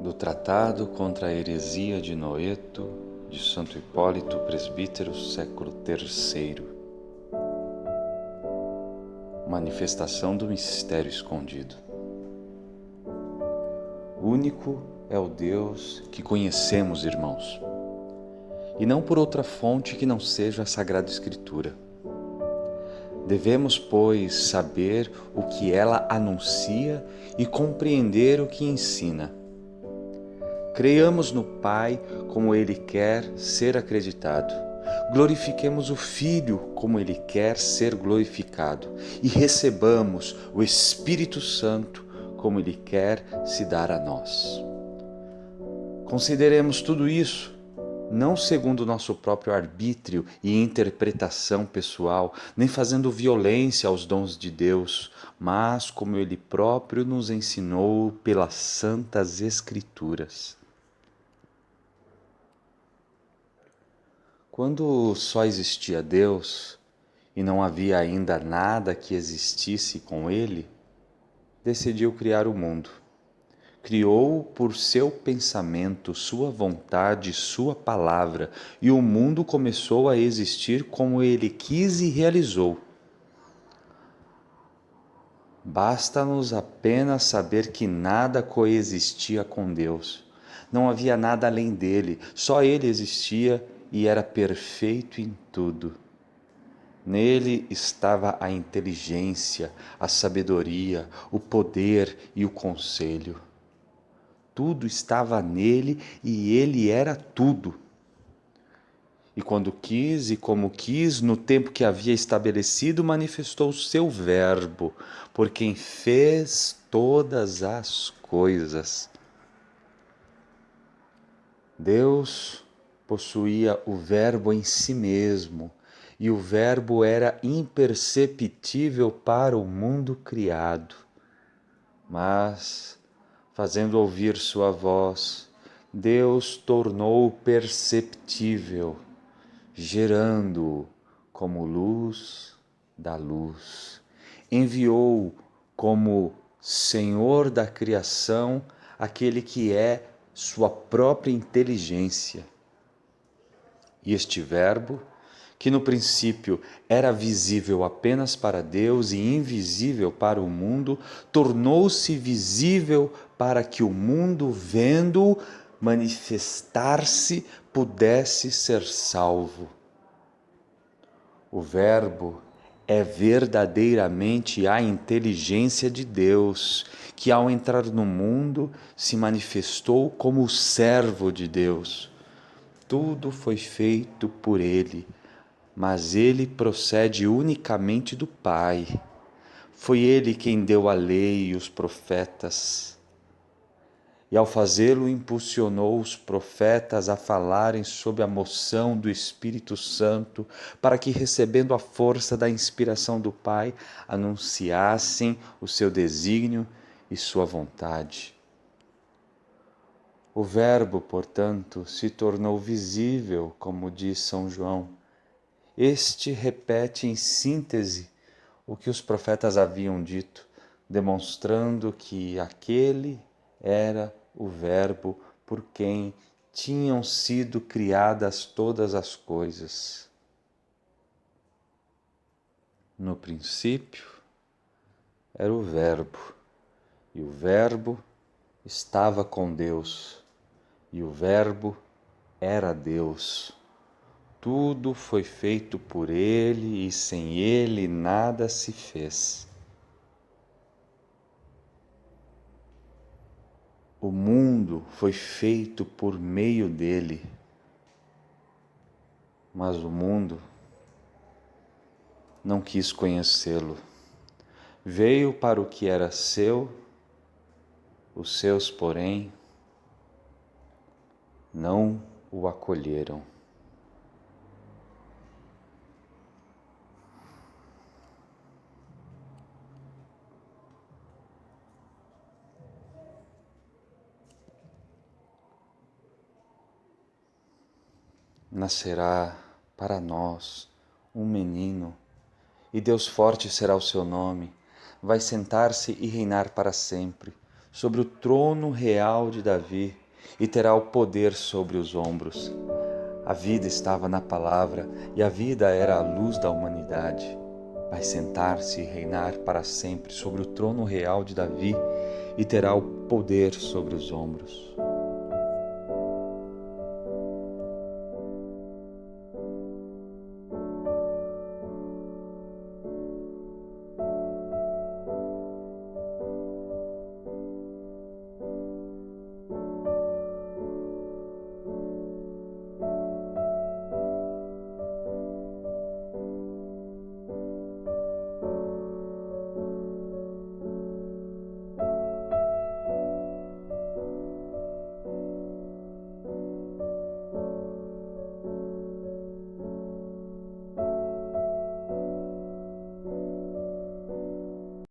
do Tratado contra a Heresia de Noeto, de Santo Hipólito, presbítero, século III. Manifestação do mistério escondido. Único é o Deus que conhecemos, irmãos, e não por outra fonte que não seja a Sagrada Escritura. Devemos, pois, saber o que ela anuncia e compreender o que ensina. Creiamos no Pai como Ele quer ser acreditado. Glorifiquemos o Filho como Ele quer ser glorificado. E recebamos o Espírito Santo como Ele quer se dar a nós. Consideremos tudo isso não segundo o nosso próprio arbítrio e interpretação pessoal, nem fazendo violência aos dons de Deus, mas como Ele próprio nos ensinou pelas Santas Escrituras. Quando só existia Deus e não havia ainda nada que existisse com Ele, decidiu criar o mundo. Criou por seu pensamento, sua vontade, sua palavra, e o mundo começou a existir como Ele quis e realizou. Basta-nos apenas saber que nada coexistia com Deus. Não havia nada além dele, só Ele existia e era perfeito em tudo. Nele estava a inteligência, a sabedoria, o poder e o conselho. Tudo estava nele e ele era tudo. E quando quis e como quis, no tempo que havia estabelecido, manifestou o seu Verbo, por quem fez todas as coisas. Deus possuía o Verbo em si mesmo, e o Verbo era imperceptível para o mundo criado. Mas, fazendo ouvir sua voz, Deus tornou-o perceptível, gerando-o como luz da luz. Enviou como Senhor da criação aquele que é sua própria inteligência. E este Verbo, que no princípio era visível apenas para Deus e invisível para o mundo, tornou-se visível para que o mundo, vendo-o manifestar-se, pudesse ser salvo. O Verbo é verdadeiramente a inteligência de Deus, que ao entrar no mundo se manifestou como o servo de Deus. Tudo foi feito por Ele, mas Ele procede unicamente do Pai. Foi Ele quem deu a lei e os profetas. E ao fazê-lo, impulsionou os profetas a falarem sob a moção do Espírito Santo, para que, recebendo a força da inspiração do Pai, anunciassem o seu desígnio e sua vontade. O Verbo, portanto, se tornou visível, como diz São João. Este repete em síntese o que os profetas haviam dito, demonstrando que aquele era o Verbo por quem tinham sido criadas todas as coisas. No princípio era o Verbo, e o Verbo estava com Deus, e o Verbo era Deus. Tudo foi feito por Ele e sem Ele nada se fez. O mundo foi feito por meio dele, mas o mundo não quis conhecê-lo. Veio para o que era seu, os seus, porém, não o acolheram. Nascerá para nós um menino, e Deus forte será o seu nome. Vai sentar-se e reinar para sempre, sobre o trono real de Davi. e terá o poder sobre os ombros. A vida estava na palavra e a vida era a luz da humanidade. Vai sentar-se e reinar para sempre sobre o trono real de Davi e terá o poder sobre os ombros.